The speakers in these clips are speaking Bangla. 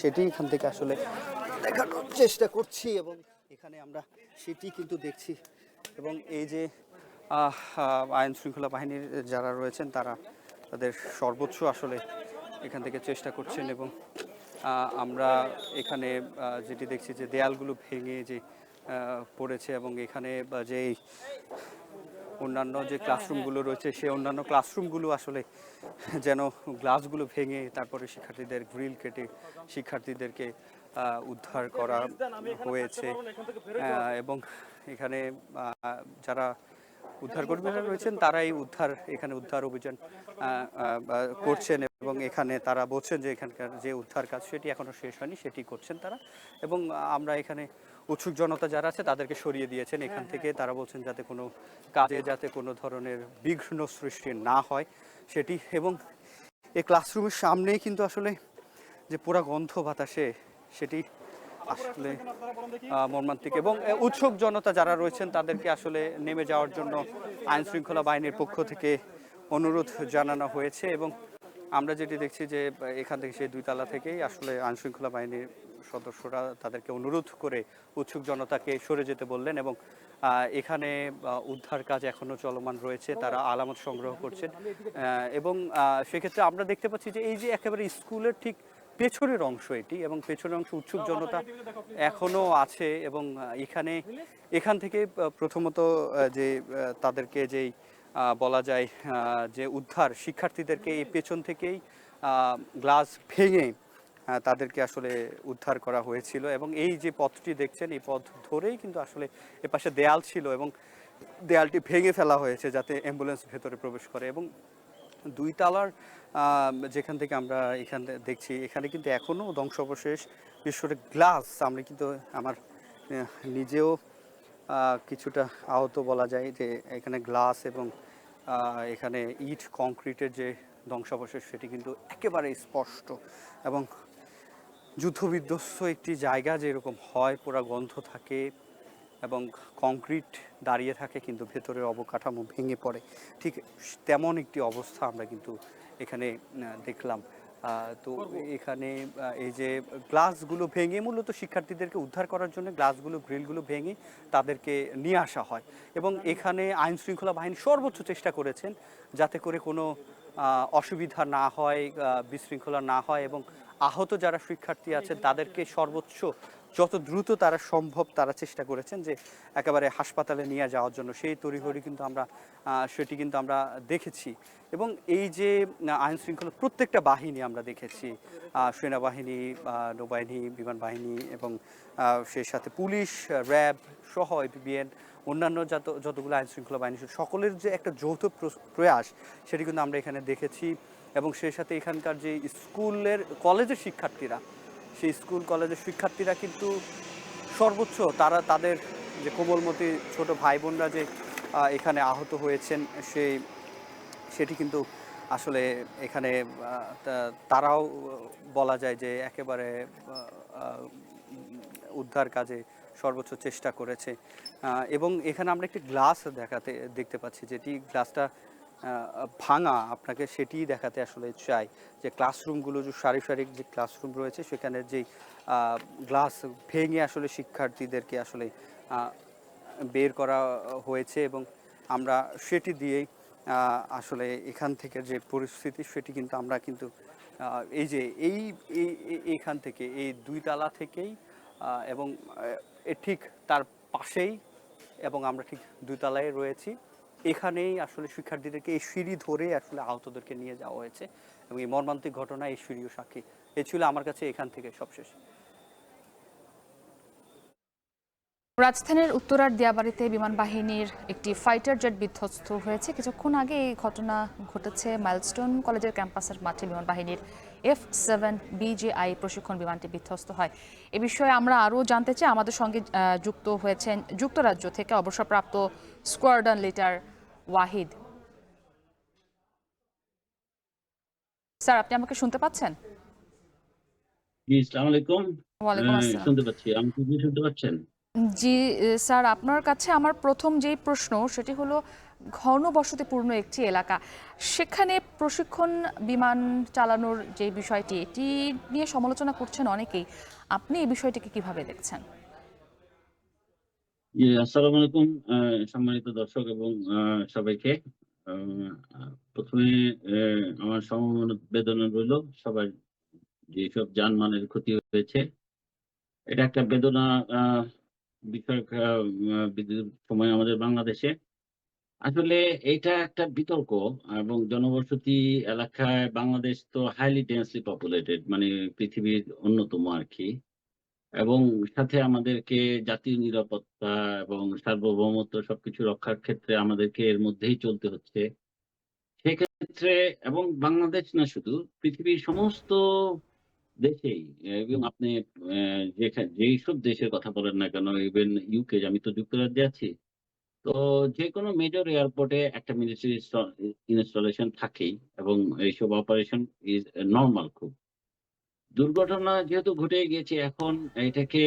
সেটি এখান থেকে আসলে দেখানোর চেষ্টা করছি এবং এখানে আমরা সেটি কিন্তু দেখছি এবং এই যে আইন শৃঙ্খলা বাহিনীর যারা রয়েছেন তারা তাদের সর্বোচ্চ আসলে এখান থেকে চেষ্টা করছেন এবং আমরা এখানে যেটি দেখছি যে দেয়ালগুলো ভেঙে যে পড়েছে এবং এখানে যে অন্যান্য যে ক্লাসরুমগুলো রয়েছে সেই অন্যান্য ক্লাসরুমগুলো আসলে যেন গ্লাসগুলো ভেঙে তারপরে শিক্ষার্থীদের গ্রিল কেটে শিক্ষার্থীদেরকে উদ্ধার করা হয়েছে এবং এখানে যারা উদ্ধারকর্মীরা রয়েছেন তারাই এখানে উদ্ধার অভিযান করছেন এবং এখানে তারা বলছেন যে এখানকার যে উদ্ধার কাজ সেটি এখনো শেষ হয়নি, সেটি করছেন তারা এবং আমরা এখানে উৎসুক জনতা যারা আছে তাদেরকে সরিয়ে দিয়েছেন এখান থেকে। তারা বলছেন যাতে কোনো কাজে যাতে কোনো ধরনের বিঘ্ন সৃষ্টি না হয় সেটি। এবং এই ক্লাসরুমের সামনেই কিন্তু আসলে যে পুরা গন্ধ বাতাসে সেটি আসলে মর্মান্তিক এবং উৎসুক জনতা যারা রয়েছেন তাদেরকে আসলে নেমে যাওয়ার জন্য আইন শৃঙ্খলা বাহিনীর পক্ষ থেকে অনুরোধ জানানো হয়েছে এবং আমরা যেটি দেখছি যে এখান থেকে সেই 2 তলা থেকেই আসলে আইন শৃঙ্খলা বাহিনীর সদস্যরা তাদেরকে অনুরোধ করে উৎসুক জনতাকে সরে যেতে বললেন এবং এখানে উদ্ধার কাজ এখনো চলমান রয়েছে, তারা আলামত সংগ্রহ করছেন এবং সেক্ষেত্রে আমরা দেখতে পাচ্ছি যে এই যে একেবারে স্কুলের ঠিক পেছনের অংশ এটি এবং পেছনের অংশ উৎসুক জনতা এখনো আছে এবং এখান থেকে প্রথমত যে তাদেরকে যেই বলা যায় যে উদ্ধার শিক্ষার্থীদেরকে এই পেছন থেকেই গ্লাস ভেঙে তাদেরকে আসলে উদ্ধার করা হয়েছিল এবং এই যে পথটি দেখছেন এই পথ ধরেই কিন্তু আসলে এপাশে দেয়াল ছিল এবং দেয়ালটি ভেঙে ফেলা হয়েছে যাতে অ্যাম্বুলেন্স ভেতরে প্রবেশ করে এবং 2 তলার যেখান থেকে আমরা এখানে দেখছি এখানে কিন্তু এখনও ধ্বংসাবশেষ, বিশেষ করে গ্লাস। আমরা কিন্তু আমার নিজেও কিছুটা আহত বলা যায় যে এখানে গ্লাস এবং এখানে ইট কংক্রিটের যে ধ্বংসাবশেষ সেটি কিন্তু একেবারে স্পষ্ট এবং যুদ্ধবিধ্বস্ত একটি জায়গা যেরকম হয়, পুরা গন্ধ থাকে এবং কংক্রিট দাঁড়িয়ে থাকে কিন্তু ভেতরের অবকাঠামো ভেঙে পড়ে, ঠিক তেমন একটি অবস্থা আমরা কিন্তু এখানে দেখলাম। তো এখানে এই যে গ্লাসগুলো ভেঙে মূলত শিক্ষার্থীদেরকে উদ্ধার করার জন্য গ্লাসগুলো গ্রিলগুলো ভেঙে তাদেরকে নিয়ে আসা হয় এবং এখানে আইন শৃঙ্খলা বাহিনী সর্বোচ্চ চেষ্টা করেছেন যাতে করে কোনো অসুবিধা না হয়, বিশৃঙ্খলা না হয় এবং আহত যারা শিক্ষার্থী আছেন তাদেরকে সর্বোচ্চ যত দ্রুত তারা সম্ভব তারা চেষ্টা করেছেন যে একেবারে হাসপাতালে নিয়ে যাওয়ার জন্য। সেই তড়িঘড়ি কিন্তু সেটি কিন্তু আমরা দেখেছি এবং এই যে আইন শৃঙ্খলা প্রত্যেকটা বাহিনী আমরা দেখেছি, সেনাবাহিনী, নৌবাহিনী, বিমান বাহিনী এবং সেই সাথে পুলিশ, র্যাব সহ বিবিএন, অন্যান্য যতগুলো আইন শৃঙ্খলা বাহিনী সকলের যে একটা যৌথ প্রয়াস সেটি কিন্তু আমরা এখানে দেখেছি এবং সেই সাথে এখানকার যে স্কুলের কলেজের শিক্ষার্থীরা, সেই স্কুল কলেজের শিক্ষার্থীরা কিন্তু সর্বোচ্চ তাদের যে কোমলমতি ছোট ভাই বোনরা যে এখানে আহত হয়েছেন সেটি কিন্তু আসলে এখানে তারাও বলা যায় যে একেবারে উদ্ধার কাজে সর্বোচ্চ চেষ্টা করেছে এবং এখানে আমরা একটি গ্লাস দেখতে পাচ্ছি যেটি গ্লাসটা ভাঙা, আপনাকে সেটি দেখাতে আসলে চাই যে ক্লাসরুমগুলো যে সারি যে ক্লাসরুম রয়েছে সেখানে যে গ্লাস ভেঙে আসলে শিক্ষার্থীদেরকে আসলে বের করা হয়েছে এবং আমরা সেটি দিয়েই আসলে এখান থেকে যে পরিস্থিতি সেটি কিন্তু আমরা কিন্তু এই যে এইখান থেকে এই 2 তলা থেকেই এবং ঠিক তার পাশেই এবং আমরা ঠিক 2 তলায় রয়েছি, এখানেই আসলে শিক্ষার্থীদেরকে এই সিঁড়ি ধরে আসলে আহতদেরকে নিয়ে যাওয়া হয়েছে এবং এই মর্মান্তিক ঘটনা এই সিঁড়িও সাক্ষী। এ ছিল আমার কাছে এখান থেকে সবশেষ। রাজধানীর উত্তরার দিয়াবাড়িতে বিমান বাহিনীর একটি ফাইটার জেট বিধ্বস্ত হয়েছে। কিছুক্ষণ আগে এই ঘটনা ঘটেছে মাইলস্টোন কলেজের ক্যাম্পাসের মাঠে বিমান বাহিনীর F-7 BJI প্রশিক্ষণ বিমানটি বিধ্বস্ত হয়। এ বিষয়ে আমরা আরও জানতে চাই। আমাদের সঙ্গে যুক্ত হয়েছেন যুক্তরাজ্য থেকে অবসরপ্রাপ্ত স্কোয়াড্রন লিডার ওয়াহিদ। স্যার, আপনি আমাকে শুনতে পাচ্ছেন? জি, আসসালামু আলাইকুম। ওয়ালাইকুম আসসালাম। শুনতে পাচ্ছি। আমাকে কি শুনতে পাচ্ছেন? জি স্যার, আপনার কাছে আমার প্রথম যেই প্রশ্ন সেটি হলো, ঘনবসতিপূর্ণ একটি এলাকা, সেখানে প্রশিক্ষণ বিমান চালানোর যে বিষয়টি, এটি নিয়ে সমালোচনা করছেন অনেকেই। আপনি এই বিষয়টিকে কিভাবে দেখছেন? জি, আসসালামু আলাইকুম সম্মানিত দর্শক এবং সবাইকে। প্রথমে আমার সমবেদনা রইল সবার যেসব জানমালের ক্ষতি হয়েছে। এটা একটা বেদনা আহ বিষয়ক বিদ্যুৎ সময় আমাদের বাংলাদেশে। আসলে এইটা একটা বিতর্ক এবং জনবসতি এলাকায় বাংলাদেশ তো হাইলি ডেন্সলি পপুলেটেড, মানে পৃথিবীর অন্যতম আরকি। এবং সাথে আমাদেরকে জাতীয় নিরাপত্তা এবং সার্বভৌমত্ব সবকিছু রক্ষার ক্ষেত্রে আমাদেরকে এর মধ্যেই চলতে হচ্ছে। সেক্ষেত্রে এবং বাংলাদেশ না শুধু, পৃথিবীর সমস্ত দেশেই এবং আপনি যেইসব দেশের কথা বলেন না কেন, ইভেন ইউকে, আমি তো যুক্তরাজ্যে আছি। তো যেকোনো মেজর এয়ারপোর্টে একটা মিলিটারি ইনস্টলেশন থাকেই এবং এইসব অপারেশন ইজ নরমাল খুব। দুর্ঘটনা যেহেতু ঘটে গিয়েছে, এখন এটাকে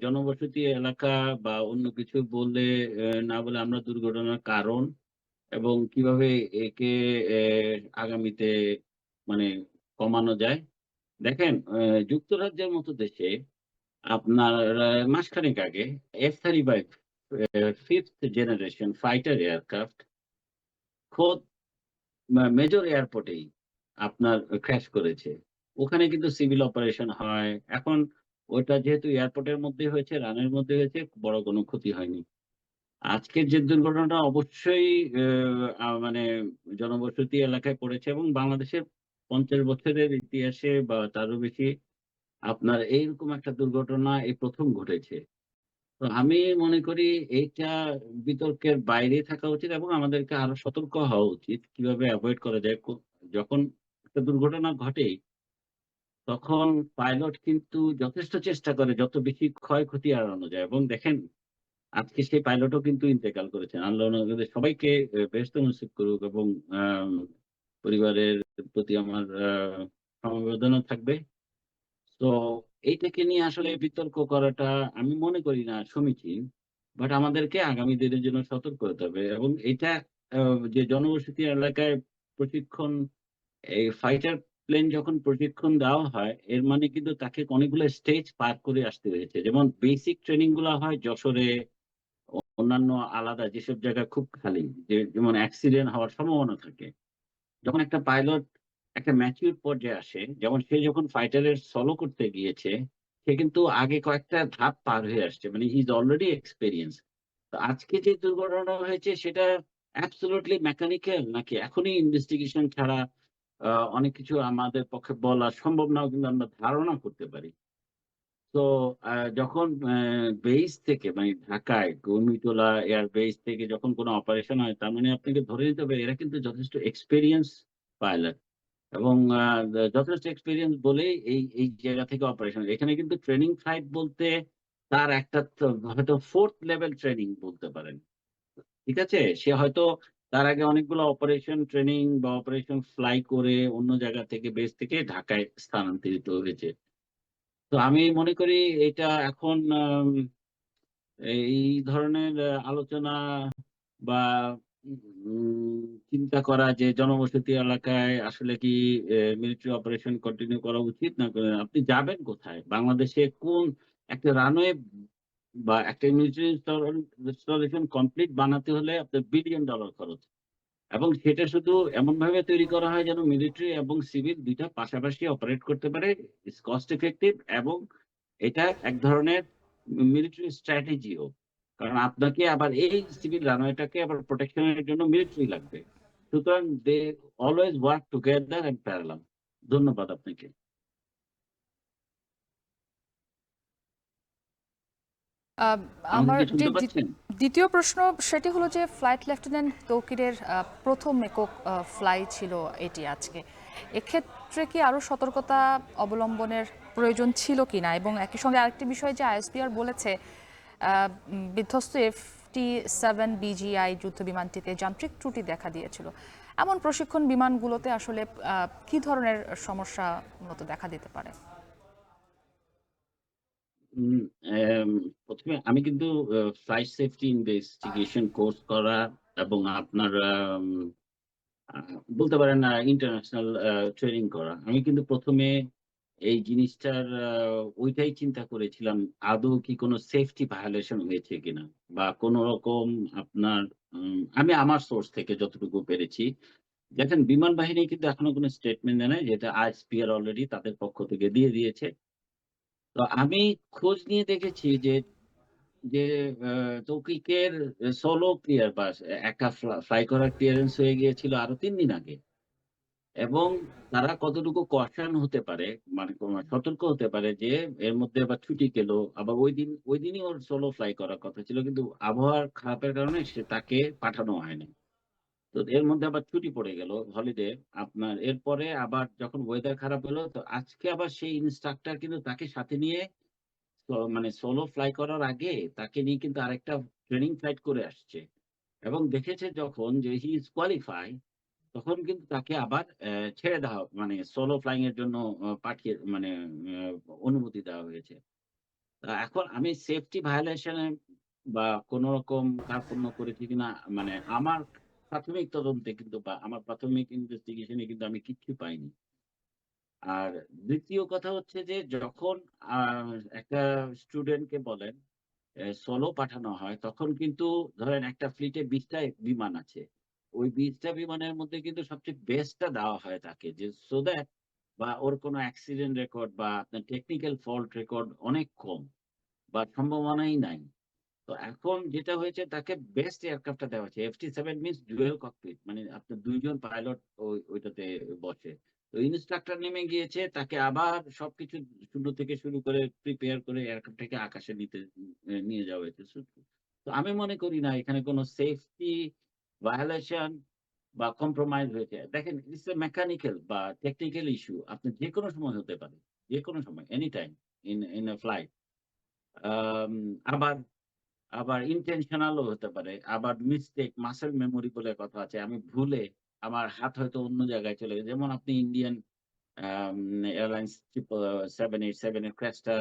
জনবসতি এলাকা বা অন্য কিছু বললে না বলে আমরা দুর্ঘটনার কারণ এবং কিভাবে একে আগামীতে মানে কমানো যায়। দেখেন, যুক্তরাজ্যের মতো দেশে আপনার মাসখানেক আগে F-35 5th generation fighter aircraft খোদ মেজর এয়ারপোর্টেই আপনার ক্র্যাশ করেছে। ওখানে কিন্তু সিভিল অপারেশন হয়। এখন ওটা যেহেতু এয়ারপোর্টের মধ্যে হয়েছে, রানের মধ্যে হয়েছে, বড় কোনো ক্ষতি হয়নি। আজকের যে দুর্ঘটনাটা অবশ্যই মানে জনবসতি এলাকায় পড়েছে এবং বাংলাদেশের ৫০ বছরের ইতিহাসে বা তারও বেশি আপনার এইরকম একটা দুর্ঘটনা এই ১ম ঘটেছে। তো আমি মনে করি এইটা বিতর্কের বাইরে থাকা উচিত এবং আমাদেরকে আরো সতর্ক হওয়া উচিত। কিভাবে এভয়েড করা যায়। যখন একটা দুর্ঘটনা ঘটে, তখন পাইলট কিন্তু যথেষ্ট চেষ্টা করে যত বেশি ক্ষয়ক্ষতি এড়ানো যায় এবং দেখেন আজকে সেই পাইলটও কিন্তু ইন্তেকাল করেছেন। আল্লাহ ওনাদের সবাইকে বেহেশত নসিব করুক এবং আম পরিবারের প্রতি আমার সমবেদনা থাকবে। তো এইটাকে নিয়ে আসলে বিতর্ক করাটা আমি মনে করি না সমীচীন। বাট আমাদেরকে আগামী দিনের জন্য সতর্ক হতে হবে এবং এটা আ যে জনবসতি এলাকায় প্রশিক্ষণ, এই ফাইটার প্লেন যখন প্রশিক্ষণ দেওয়া হয়, এর মানে কিন্তু তাকে অনেকগুলো স্টেজ পার করে আসতে হয়েছে। যেমন বেসিক ট্রেনিং গুলা হয় যশোরে, অন্যান্য আলাদা যেসব জায়গা খুব খালি, যেমন অ্যাক্সিডেন্ট হওয়ার সম্ভাবনা থাকে। যখন একটা পাইলট একটা ম্যাচিউরড পর্যায়ে আসে, যেমন সে যখন ফাইটারের সলো করতে গিয়েছে, সে কিন্তু আগে কয়েকটা ধাপ পার হয়ে আসছে। মানে হি ইস অলরেডি এক্সপেরিয়েন্সড। তো আজকে যে দুর্ঘটনা হয়েছে সেটা অ্যাবসোলিউটলি মেকানিক্যাল নাকি এখনই ইনভেস্টিগেশন ছাড়া অনেক কিছু আমাদের পক্ষে বলা সম্ভব নাও, কিন্তু আমরা ধারণা করতে পারি। তো যখন বেস থেকে মানে ঢাকায় কুর্মিটোলা এয়ার বেস থেকে যখন কোন অপারেশন হয়, তার মানে আপনাকে ধরে নিতে হবে এরা কিন্তু যথেষ্ট এক্সপেরিয়েন্স পাইলট এবং যথেষ্ট এক্সপেরিয়েন্স বলেই এই জায়গা থেকে অপারেশন। এখানে কিন্তু ট্রেনিং ফ্লাইট বলতে তার একটা হয়তো 4th লেভেল ট্রেনিং বলতে পারেন। ঠিক আছে? সে হয়তো তার আগে অনেকগুলো অপারেশন ট্রেনিং বা অপারেশন ফ্লাই করে অন্য জায়গা থেকে বেস থেকে ঢাকায় স্থানান্তরিত হয়েছে। তো আমি মনে করি এটা এখন এই ধরনের আলোচনা বা উম চিন্তা করা যে জনবসতি এলাকায় আসলে কি মিলিটারি অপারেশন কন্টিনিউ করা উচিত না আপনি যাবেন কোথায়? বাংলাদেশে কোন একটা রানওয়ে বা একটা মিলিটারি ইনস্টলেশন কমপ্লিট বানাতে হলে আপনার বিলিয়ন ডলার খরচ। এবং সেটা শুধু এমনভাবে তৈরি করা হয় যেন মিলিটারি এবং সিভিল ২ টা পাশাপাশি অপারেট করতে পারে। ইটস কস্ট ইফেক্টিভ এবং এটা এক ধরনের মিলিটারি স্ট্র্যাটেজিও। কারণ আপনাকে আবার এই সিভিল রানওয়েটাকে আবার প্রোটেকশন এর জন্য মিলিটারি লাগবে। সুতরাং they always work together in parallel. ধন্যবাদ আপনাকে। আহ, আমাকে আমার কি যে শুনতে পাচ্ছেন? দ্বিতীয় প্রশ্ন, সেটি হলো যে ফ্লাইট লেফটেন্যান্ট তৌকিরের প্রথম একক ফ্লাই ছিল এটি আজকে। এক্ষেত্রে কি আরও সতর্কতা অবলম্বনের প্রয়োজন ছিল কিনা, এবং একই সঙ্গে আরেকটি বিষয় যে আইএসপিআর বলেছে বিধ্বস্ত FT-7 BGI যুদ্ধ বিমানটিতে যান্ত্রিক ত্রুটি দেখা দিয়েছিল। এমন প্রশিক্ষণ বিমানগুলোতে আসলে কি ধরনের সমস্যা মূলত দেখা দিতে পারে? উম ১ম এ আমি কিন্তু ফ্লাইট সেফটি ইনভেস্টিগেশন কোর্স করা এবং আপনার বলতে পারেন ইন্টারন্যাশনাল ট্রেনিং করা। আমি কিন্তু ১ম এ এই জিনিসটার ওইটাই চিন্তা করেছিলাম, আদৌ কি কোনো সেফটি ভায়োলেশন হয়েছে কিনা? বা কোন রকম আপনার আমি আমার সোর্স থেকে যতটুকু পেরেছি। দেখেন বিমান বাহিনী কিন্তু এখনো কোনো স্টেটমেন্ট দেয় নাই, যেটা আইএসপিআর অলরেডি তাদের পক্ষ থেকে দিয়ে দিয়েছে। তো আমি খোঁজ নিয়ে দেখেছি যে যে আ তৌকিকের সোলো ক্লিয়ার বা একা ফ্লাই করার ক্লিয়ারেন্স হয়ে গিয়েছিল আরো ৩ দিন আগে। এবং তারা কতটুকু কশান হতে পারে, মানে সতর্ক হতে পারে যে এর মধ্যে আবার ছুটি পেল। আবার ঐদিনই ওর সোলো ফ্লাই করার কথা ছিল। কিন্তু আবহাওয়ার খারাপের কারণে তাকে পাঠানো হয়নি। তো এর মধ্যে আবার ছুটি পড়ে গেল হলিডে। আপনার এরপরে আবার যখন ওয়েদার খারাপ হলো, তো আজকে আবার সেই ইন্সট্রাক্টর কিন্তু তাকে সাথে নিয়ে মানে সোলো ফ্লাই করার আগে তাকে নিয়ে কিন্তু আরেকটা ট্রেনিং ফ্লাইট করে আসছে। এবং দেখেছে যখন যে হি ইস কোয়ালিফাই, তখন কিন্তু তাকে আবার ছেড়ে দেওয়া, মানে সোলো ফ্লাইং এর জন্য পাঠিয়ে মানে অনুমতি দেওয়া হয়েছে। এখন আমি সেফটি ভায়োলেশন এ বা কোন রকম কার্পণ্য করেছি কিনা, মানে আমার প্রাথমিক তদন্তে কিন্তু বা আমার প্রাথমিক ইনভেস্টিগেশন এ কিন্তু আমি কিচ্ছু পাইনি। আর ২য় কথা হচ্ছে যে যখন আ একটা স্টুডেন্টকে বলেন সোলো পাঠানো হয়, তখন কিন্তু ধরেন একটা ফ্লিটে ২০ টা বিমান আছে। ওই ২০ টা বিমানের মধ্যে কিন্তু সবচেয়ে বেস্টটা দেওয়া হয় তাকে, যে সো দ্যাট বা ওর কোনো অ্যাক্সিডেন্ট রেকর্ড বা আপনার টেকনিক্যাল ফল্ট রেকর্ড অনেক কম বা সম্ভাবনাই নাই। তো এখন যেটা হয়েছে, তাকে বেস্ট এয়ারক্রাফটটা দেওয়া হয়েছে। FT-7 মিনস ডুয়াল ককপিট, মানে আপনার ২ জন পাইলট ওইটাতে বসে। তো ইন্সট্রাক্টর নেমে গিয়েছে, তাকে আবার সবকিছু শুরু থেকে শুরু করে প্রিপেয়ার করে এয়ারক্রাফটটাকে আকাশে নিয়ে যাওয়া হয়েছে। তো আমি মনে করি না এখানে কোন সেফটি ভায়োলেশন বা কম্প্রোমাইজ হয়েছে। দেখেন, ইটস এ মেকানিক্যাল বা টেকনিক্যাল ইস্যু। আপনার যেকোনো সময় হতে পারে। যেকোনো সময়, any time in a flight. Um আবার আবার ইনটেনশনাল ও হতে পারে। আবার মিস্টেক, মাসল মেমোরি বলে কথা আছে। আমি ভুলে আমার হাত হয়তো অন্য জায়গায় চলে গেছে। যেমন আপনি ইন্ডিয়ান আম এয়ারলাইন্স 787 এর ক্র্যাশটা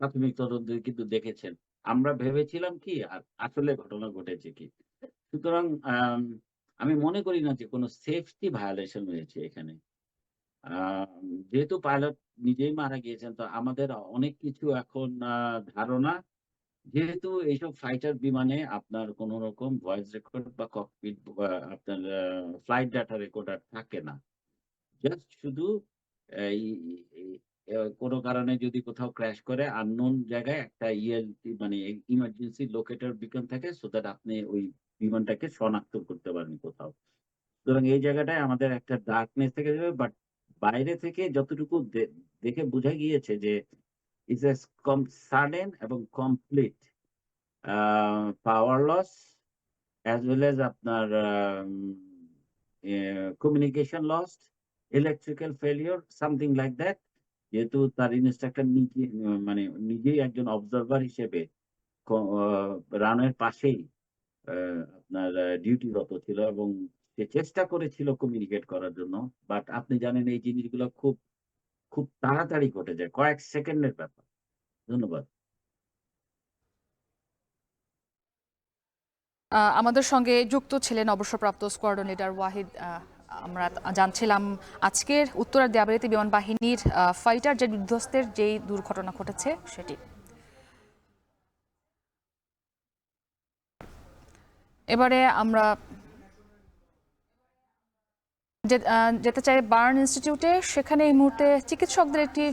প্রাথমিক তদন্তে কিন্তু দেখেছেন। আমরা ভেবেছিলাম কি আর আসলে ঘটনা ঘটেছে কি। সুতরাং আমি মনে করি না যে কোন সেফটি ভায়োলেশন হয়েছে এখানে। যেহেতু পাইলট নিজেই মারা গিয়েছেন, তো আমাদের অনেক কিছু এখন ধারণা, যেহেতু এইসব ফাইটার বিমানে আপনার কোন রকম ভয়েস রেকর্ড বা ককপিট বা আপনার ফ্লাইট ডাটা রেকর্ডার থাকে না। জাস্ট শুধু এই এই কোন কারণে যদি কোথাও ক্র্যাশ করে আননোন জায়গায় একটা মানে ইমার্জেন্সি লোকেটর বিকন থাকে, সো দ্যাট আপনি ওই বিমানটাকে শনাক্ত করতে পারেন কোথাও। সুতরাং এই জায়গাটায় আমাদের একটা ডার্কনেস থেকে যাবে। বাট বাইরে থেকে যতটুকু দেখে বোঝা গিয়েছে যে ইটস এ সাডেন এবং complete power loss as well as আপনার communication lost, electrical failure, something like that. যেহেতু তার ইন্সট্রাক্টর নিজে মানে নিজেই একজন অবজার্ভার হিসেবে ক আ রানওয়ের পাশেই আ আপনার ডিউটিরত ছিল এবং সে চেষ্টা করেছিল কমিউনিকেট করার জন্য। বাট আপনি জানেন এই জিনিসগুলো খুব তাড়াতাড়ি ঘটে যায়। কয়েক সেকেন্ডের ব্যাপার। ধন্যবাদ। আমাদের সঙ্গে যুক্ত ছিলেন অবসরপ্রাপ্ত স্কোয়াড্রন লিডার ওয়াহিদ। আমরা জানছিলাম আজকের উত্তরার দিয়াবাড়িতে বিমান বাহিনীর ফাইটার জেট বিধ্বস্তের যেই দুর্ঘটনা ঘটেছে সেটি। এবারে আমরা যেতে চাই বার্ন ইনস্টিটিউটে। সেখানে এই মুহূর্তে চিকিৎসকদের একটি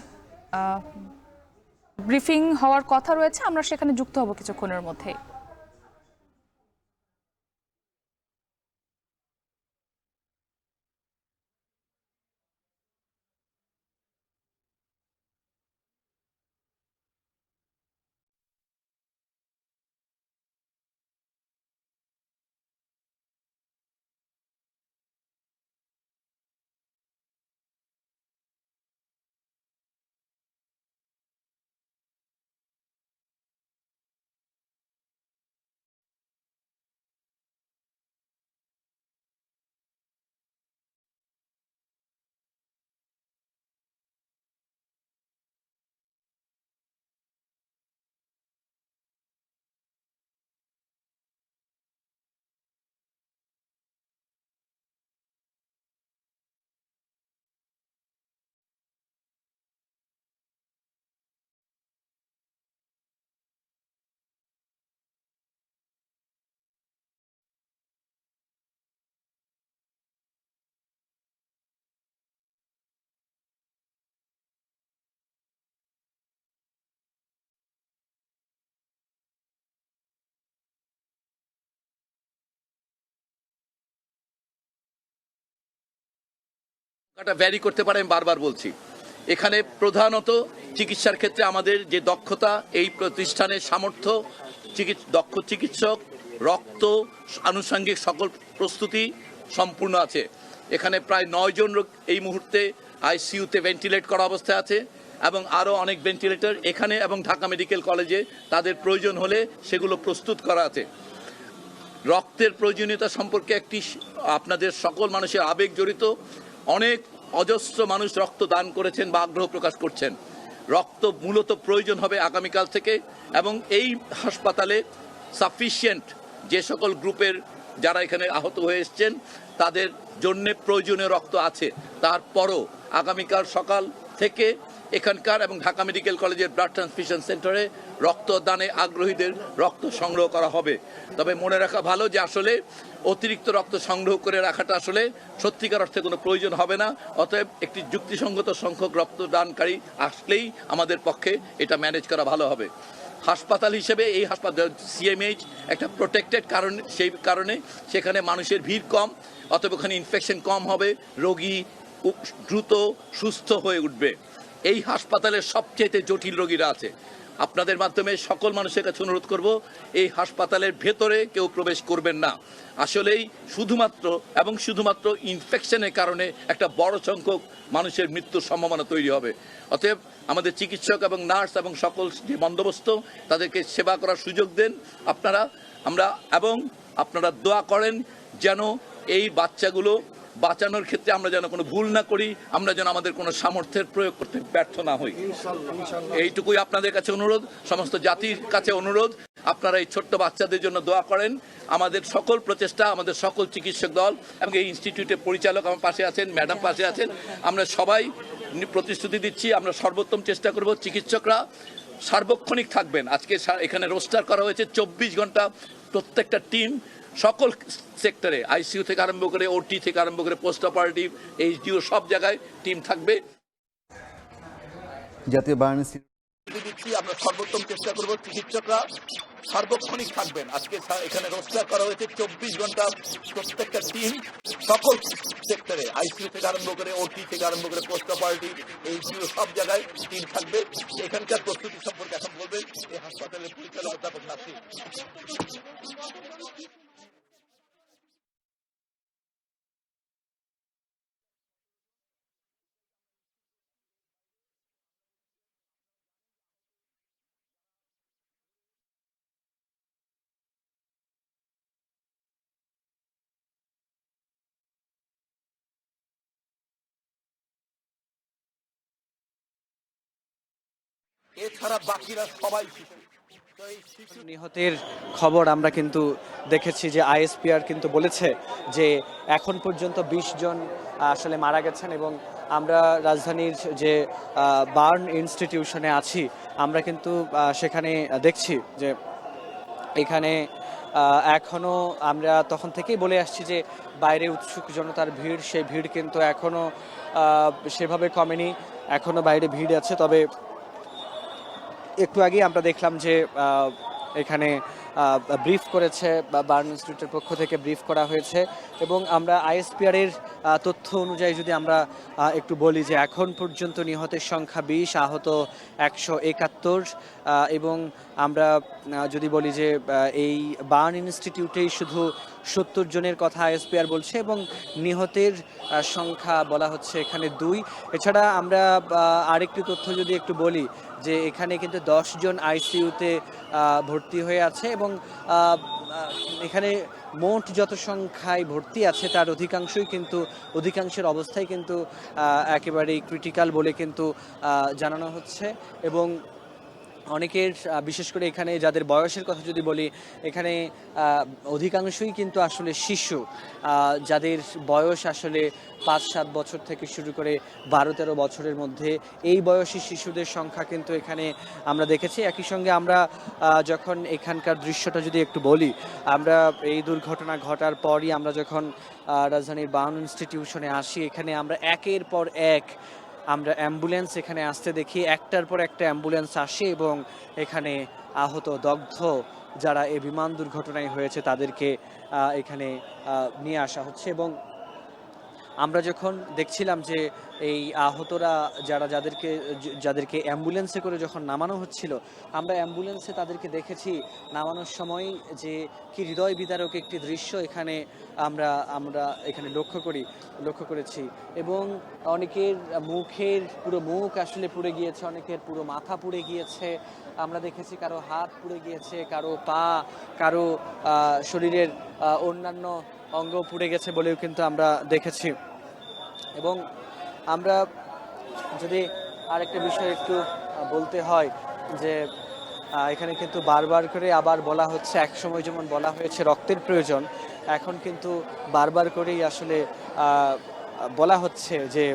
ব্রিফিং হওয়ার কথা রয়েছে। আমরা সেখানে যুক্ত হব কিছুক্ষণের মধ্যেই। এটা ভ্যারি করতে পারে, আমি বারবার বলছি। এখানে প্রধানত চিকিৎসার ক্ষেত্রে আমাদের যে দক্ষতা, এই প্রতিষ্ঠানের সামর্থ্য, দক্ষ চিকিৎসক, রক্ত, আনুষঙ্গিক সকল প্রস্তুতি সম্পূর্ণ আছে। এখানে প্রায় 9 জন এই মুহূর্তে আইসিইউতে ভেন্টিলেট করা অবস্থায় আছে এবং আরও অনেক ভেন্টিলেটর এখানে এবং ঢাকা মেডিকেল কলেজে তাদের প্রয়োজন হলে সেগুলো প্রস্তুত করা আছে। রক্তের প্রয়োজনীয়তা সম্পর্কে আপনাদের সকল মানুষের আবেগ জড়িত। অনেক অজস্র মানুষ রক্ত দান করেছেন বা আগ্রহ প্রকাশ করছেন। রক্ত মূলত প্রয়োজন হবে আগামীকাল থেকে, এবং এই হাসপাতালে সাফিসিয়েন্ট যে সকল গ্রুপের যারা এখানে আহত হয়ে এসছেন তাদের জন্য প্রয়োজনীয় রক্ত আছে। তারপরও আগামীকাল সকাল থেকে এখানকার এবং ঢাকা মেডিকেল কলেজের ব্লাড ট্রান্সফিউশন সেন্টারে রক্তদানে আগ্রহীদের রক্ত সংগ্রহ করা হবে। তবে মনে রাখা ভালো যে আসলে অতিরিক্ত রক্ত সংগ্রহ করে রাখাটা আসলে সত্যিকার অর্থে কোনো প্রয়োজন হবে না। অতএব একটি যুক্তিসঙ্গত সংখ্যক রক্তদানকারী আসলেই আমাদের পক্ষে এটা ম্যানেজ করা ভালো হবে। হাসপাতাল হিসেবে এই হাসপাতাল সিএমএইচ একটা প্রোটেক্টেড কারণ, সেই কারণে সেখানে মানুষের ভিড় কম, অতএব ওখানে ইনফেকশন কম হবে, রোগী দ্রুত সুস্থ হয়ে উঠবে। এই হাসপাতালের সবচেয়ে জটিল রোগীরা আছে। আপনাদের মাধ্যমে সকল মানুষের কাছে অনুরোধ করব, এই হাসপাতালের ভেতরে কেউ প্রবেশ করবেন না। আসলেই শুধুমাত্র ইনফেকশনের কারণে একটা বড় সংখ্যক মানুষের মৃত্যুর সম্ভাবনা তৈরি হবে। অতএব আমাদের চিকিৎসক এবং নার্স এবং সকল যে বন্দোবস্ত তাদেরকে সেবা করার সুযোগ দেন এবং আপনারা দোয়া করেন যেন এই বাচ্চাগুলো বাঁচানোর ক্ষেত্রে আমরা যেন কোনো ভুল না করি, আমরা যেন আমাদের কোনো সামর্থ্যের প্রয়োগ করতে ব্যর্থ না হই। এইটুকুই আপনাদের কাছে অনুরোধ, সমস্ত জাতির কাছে অনুরোধ, আপনারা এই ছোট্ট বাচ্চাদের জন্য দোয়া করেন। আমাদের সকল প্রচেষ্টা, আমাদের সকল চিকিৎসক দল এবং এই ইনস্টিটিউটের পরিচালক আমার পাশে আছেন, ম্যাডাম পাশে আছেন, আমরা সবাই প্রতিশ্রুতি দিচ্ছি আমরা সর্বোত্তম চেষ্টা করব। চিকিৎসকরা সার্বক্ষণিক থাকবেন। আজকে এখানে রোস্টার করা হয়েছে 24 ঘন্টা, প্রত্যেকটা টিম সকল সেক্টরে, আইসিইউ থেকে আরম্ভ করে ওটি থেকে আরম্ভ করে পোস্ট অপারেটিভ, এইচডিও সব জায়গায় টিম থাকবে। জাতীয় বার্ন দিচ্ছি আমরা সর্বোত্তম চেষ্টা করব। চিকিৎসকরা সার্বক্ষণিক থাকবেন। আজকে এখানে রোস্টার করা হয়েছে 24 ঘন্টা, প্রত্যেকটা টিম সকল সেক্টরে, আইসিইউ থেকে আরম্ভ করে ওটি থেকে আরম্ভ করে পোস্ট অপারেটিভ, এইচডিও সব জায়গায় টিম থাকবে। এখানকার প্রস্তুতি সম্পর্কে এখন বলবেন এই হাসপাতালের পরিচালক অধ্যাপক নাসির। এছাড়া বাকিরা সবাই নিহতের খবর আমরা কিন্তু দেখেছি যে আইএসপিআর কিন্তু বলেছে যে এখন পর্যন্ত 20 জন আসলে মারা গেছেন, এবং আমরা রাজধানীর যে বার্ন ইনস্টিটিউশনে আছি আমরা কিন্তু সেখানে দেখছি যে এখানে এখনও আমরা তখন থেকেই বলে আসছি যে বাইরে উৎসুক জনতার ভিড়, সেই ভিড় কিন্তু এখনও সেভাবে কমেনি, এখনও বাইরে ভিড় আছে। তবে একটু আগে আমরা দেখলাম যে এখানে ব্রিফ করেছে, বার্ন ইনস্টিটিউটের পক্ষ থেকে ব্রিফ করা হয়েছে, এবং আমরা আইএসপিআর এর তথ্য অনুযায়ী যদি আমরা একটু বলি যে এখন পর্যন্ত নিহতের সংখ্যা 20, আহত 171, এবং আমরা যদি বলি যে এই বার্ন ইনস্টিটিউটেই শুধু 70 জনের কথা আইএসপিআর বলছে, এবং নিহতের সংখ্যা বলা হচ্ছে এখানে 2। এছাড়া আমরা আরেকটি তথ্য যদি একটু বলি যে এখানে কিন্তু 10 জন আইসিইউতে ভর্তি হয়ে আছে, এবং এখানে মোট যত সংখ্যায় ভর্তি আছে তার অধিকাংশের অবস্থাই কিন্তু একেবারেই ক্রিটিক্যাল বলে কিন্তু জানানো হচ্ছে। এবং অনেকের, বিশেষ করে এখানে যাদের বয়সের কথা যদি বলি, এখানে অধিকাংশই কিন্তু আসলে শিশু, যাদের বয়স আসলে 5-7 বছর থেকে শুরু করে 12-13 বছরের মধ্যে, এই বয়সী শিশুদের সংখ্যা কিন্তু এখানে আমরা দেখেছি। একই সঙ্গে আমরা যখন এখানকার দৃশ্যটা যদি একটু বলি, আমরা এই দুর্ঘটনা ঘটার পরই আমরা যখন রাজধানীর বার্ন ইনস্টিটিউশনে আসি, এখানে আমরা একের পর এক আমরা অ্যাম্বুলেন্স এখানে আসতে দেখি, একটার পর একটা অ্যাম্বুলেন্স আসে, এবং এখানে আহত, দগ্ধ যারা এই বিমান দুর্ঘটনায় হয়েছে তাদেরকে এখানে নিয়ে আসা হচ্ছে। এবং আমরা যখন দেখছিলাম যে এই আহতরা যাদেরকে অ্যাম্বুলেন্সে করে যখন নামানো হচ্ছিল, আমরা অ্যাম্বুলেন্সে তাদেরকে দেখেছি নামানোর সময় যে কি হৃদয় বিদারক একটি দৃশ্য এখানে আমরা এখানে লক্ষ্য করেছি। এবং অনেকের পুরো মুখ আসলে পুড়ে গিয়েছে, অনেকের পুরো মাথা পুড়ে গিয়েছে। আমরা দেখেছি কারো হাত পুড়ে গিয়েছে, কারো পা, কারো শরীরের অন্যান্য অঙ্গ পুড়ে গেছে বলেও কিন্তু আমরা দেখেছি। এবং আমরা যদি আরেকটা বিষয় একটু বলতে হয় যে এখানে কিন্তু বারবার করে আবার বলা হচ্ছে, একসময় যেমন বলা হয়েছে রক্তের প্রয়োজন, এখন কিন্তু বারবার করেই আসলে বলা হচ্ছে যে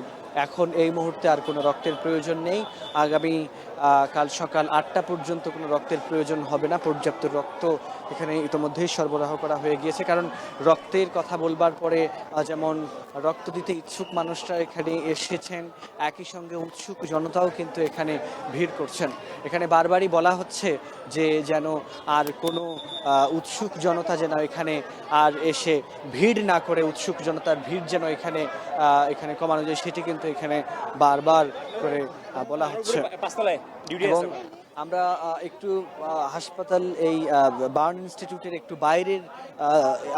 এখন এই মুহূর্তে আর কোনো রক্তের প্রয়োজন নেই। আগামী কাল সকাল 8টা পর্যন্ত কোনো রক্তের প্রয়োজন হবে না। পর্যাপ্ত রক্ত এখানে ইতোমধ্যেই সরবরাহ করা হয়ে গিয়েছে। কারণ রক্তের কথা বলবার পরে যেমন রক্ত দিতে ইচ্ছুক মানুষরা এখানে এসেছেন, একই সঙ্গে উৎসুক জনতাও কিন্তু এখানে ভিড় করছেন। এখানে বারবারই বলা হচ্ছে যে যেন আর কোনো উৎসুক জনতা যেন এখানে আর এসে ভিড় না করে, উৎসুক জনতার ভিড় যেন এখানে কমানো যায়, সেটি কিন্তু এখানে বারবার করে বলা হচ্ছে। এবং আমরা একটু হাসপাতাল এই বার্ন ইনস্টিটিউটের একটু বাইরের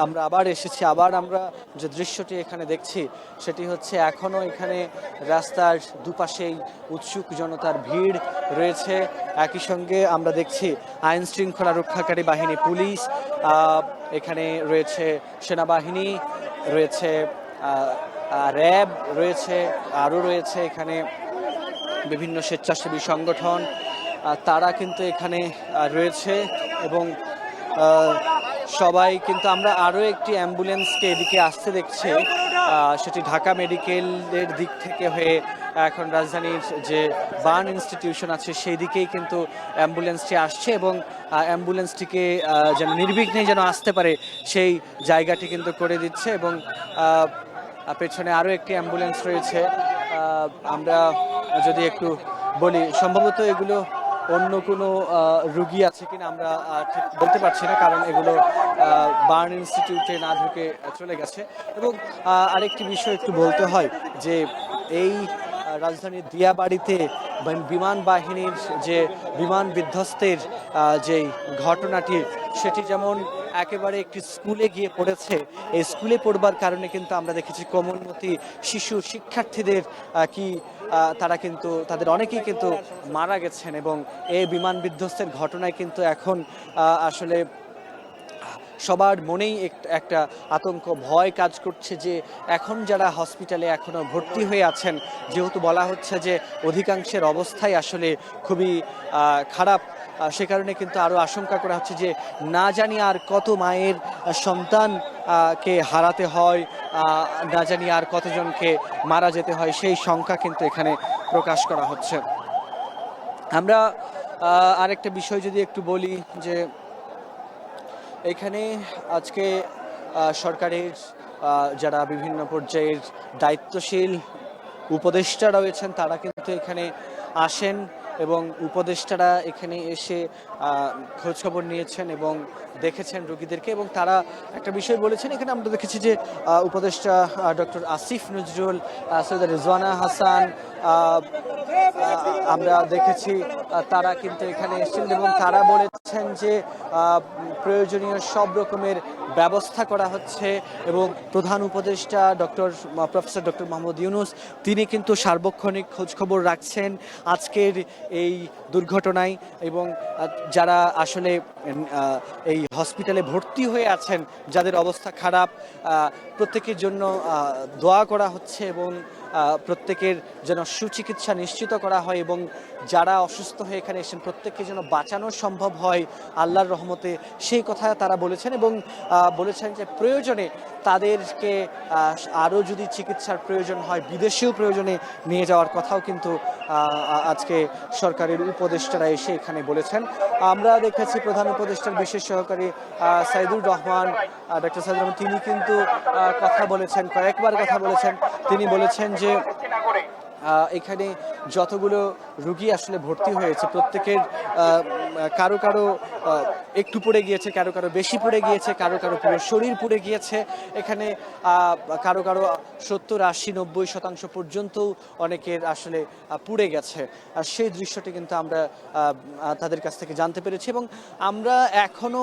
আমরা আবার এসেছি। আবার আমরা যে দৃশ্যটি এখানে দেখছি সেটি হচ্ছে এখনও এখানে রাস্তার দুপাশেই উৎসুক জনতার ভিড় রয়েছে। একই সঙ্গে আমরা দেখছি আইন শৃঙ্খলা রক্ষাকারী বাহিনী, পুলিশ, এখানে রয়েছে সেনাবাহিনী, রয়েছে র্যাব, রয়েছে আরও রয়েছে এখানে বিভিন্ন স্বেচ্ছাসেবী সংগঠন, তারা কিন্তু এখানে রয়েছে। এবং সবাই কিন্তু আমরা আরও একটি অ্যাম্বুলেন্সকে এদিকে আসতে দেখছি, সেটি ঢাকা মেডিকেলের দিক থেকে হয়ে এখন রাজধানীর যে বার্ন ইনস্টিটিউশন আছে সেই দিকেই কিন্তু অ্যাম্বুলেন্সটি আসছে। এবং অ্যাম্বুলেন্সটিকে যেন নির্বিঘ্নে যেন আসতে পারে সেই জায়গাটি কিন্তু করে দিচ্ছে। এবং পেছনে আরও একটি অ্যাম্বুলেন্স রয়েছে। আমরা যদি একটু বলি, সম্ভবত এগুলো অন্য কোনো রুগী আছে কিনা আমরা ঠিক বলতে পারছি না, কারণ এগুলো বার্ন ইনস্টিটিউটে না ঢুকে চলে গেছে। এবং আরেকটি বিষয় একটু বলতে হয় যে এই রাজধানীর দিয়াবাড়িতে বিমান বাহিনীর যে বিমান বিধ্বস্তের যে ঘটনাটি, সেটি যেমন একেবারে একটি স্কুলে গিয়ে পড়েছে। এই স্কুলে পড়বার কারণে কিন্তু আমরা দেখেছি কোমলমতি শিশু শিক্ষার্থীদের তারা কিন্তু তাদের অনেকেই কিন্তু মারা গেছেন। এবং এই বিমান বিধ্বস্তের ঘটনায় কিন্তু এখন আসলে সবার মনেই একটা আতঙ্ক, ভয় কাজ করছে যে এখন যারা হসপিটালে এখনো ভর্তি হয়ে আছেন, যেহেতু বলা হচ্ছে যে অধিকাংশের অবস্থাই আসলে খুবই খারাপ, সে কারণে কিন্তু আরও আশঙ্কা করা হচ্ছে যে না জানি আর কত মায়ের সন্তানকে হারাতে হয়, না জানি আর কতজনকে মারা যেতে হয়, সেই সংখ্যা কিন্তু এখানে প্রকাশ করা হচ্ছে। আমরা আরেকটা বিষয় যদি একটু বলি যে এখানে আজকে সরকারের যারা বিভিন্ন পর্যায়ের দায়িত্বশীল উপদেষ্টা রয়েছেন তারা কিন্তু এখানে আসেন এবং উপদেষ্টারা এখানে এসে খোঁজখবর নিয়েছেন এবং দেখেছেন রোগীদেরকে। এবং তারা একটা বিষয় বলেছেন, এখানে আমরা দেখেছি যে উপদেষ্টা ডক্টর আসিফ নজরুল, সৈয়দ রিজওয়ানা হাসান, আমরা দেখেছি তারা কিন্তু এখানে এসেছেন এবং তারা বলেছেন যে প্রয়োজনীয় সব রকমের ব্যবস্থা করা হচ্ছে। এবং প্রধান উপদেষ্টা প্রফেসর ডক্টর মোহাম্মদ ইউনূস তিনি কিন্তু সার্বক্ষণিক খোঁজখবর রাখছেন আজকের এই দুর্ঘটনায়। এবং যারা আসলে এই হসপিটালে ভর্তি হয়ে আছেন, যাদের অবস্থা খারাপ, প্রত্যেকের জন্য দোয়া করা হচ্ছে এবং প্রত্যেকের যেন সুচিকিৎসা নিশ্চিত করা হয়। এবং যারা অসুস্থ হয়ে এখানে এসেছেন প্রত্যেককে যেন বাঁচানো সম্ভব হয় আল্লাহর রহমতে, সেই কথা তারা বলেছেন। এবং বলেছেন যে প্রয়োজনে তাদেরকে আরও যদি চিকিৎসার প্রয়োজন হয় বিদেশেও প্রয়োজনে নিয়ে যাওয়ার কথাও কিন্তু আজকে সরকারের উপদেষ্টারা এসে এখানে বলেছেন। আমরা দেখেছি প্রধান উপদেষ্টার বিশেষ সহকারী সাইদুর রহমান, ডক্টর সাইদুর রহমান, তিনি কিন্তু কয়েকবার কথা বলেছেন। তিনি বলেছেন যে এখানে যতগুলো রোগী আসলে ভর্তি হয়েছে প্রত্যেকের কারো কারো একটু পড়ে গিয়েছে, কারো কারো বেশি পড়ে গিয়েছে, কারো কারো পুরো শরীর পুড়ে গিয়েছে। এখানে কারো কারো 70, 80, 90% পর্যন্ত অনেকের আসলে পুড়ে গেছে। আর সেই দৃশ্যটি কিন্তু আমরা তাদের কাছ থেকে জানতে পেরেছি। এবং আমরা এখনো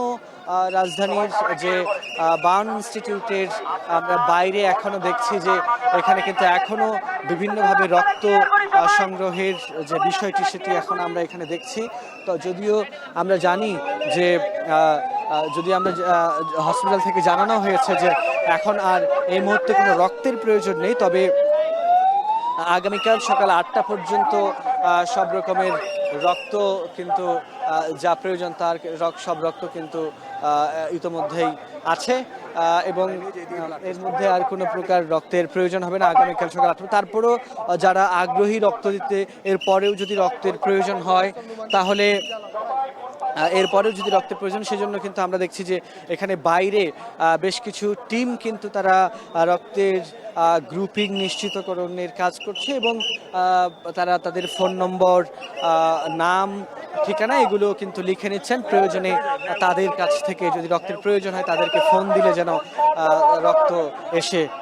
রাজধানীর যে বার্ন ইনস্টিটিউটের আমরা বাইরে এখনো দেখছি যে এখানে কিন্তু এখনো বিভিন্নভাবে রক্ত সংগ্রহের যে বিষয়টি সেটি এখন আমরা এখানে দেখছি। তো যদিও আমরা জানি যে যদি আমরা হসপিটাল থেকে জানানো হয়েছে যে এখন আর এই মুহূর্তে কোনো রক্তের প্রয়োজন নেই, তবে আগামীকাল সকাল 8টা পর্যন্ত সব রকমের রক্ত কিন্তু যা প্রয়োজন তার সব রক্ত কিন্তু ইতোমধ্যেই আছে এবং এর মধ্যে আর কোনো প্রকার রক্তের প্রয়োজন হবে না আগামীকাল সকাল 8টা। তারপরও যারা আগ্রহী রক্ত দিতে, এরপরেও যদি রক্তের প্রয়োজন হয় তাহলে এরপরেও যদি রক্তের প্রয়োজন, সেজন্য কিন্তু আমরা দেখছি যে এখানে বাইরে বেশ কিছু টিম কিন্তু তারা রক্তের গ্রুপিং নিশ্চিতকরণের কাজ করছে এবং তারা তাদের ফোন নম্বর, নাম, ঠিকানা এগুলো কিন্তু লিখে নিচ্ছেন। প্রয়োজনে তাদের কাছ থেকে যদি রক্তের প্রয়োজন হয় তাদেরকে ফোন দিলে যেন রক্ত এসে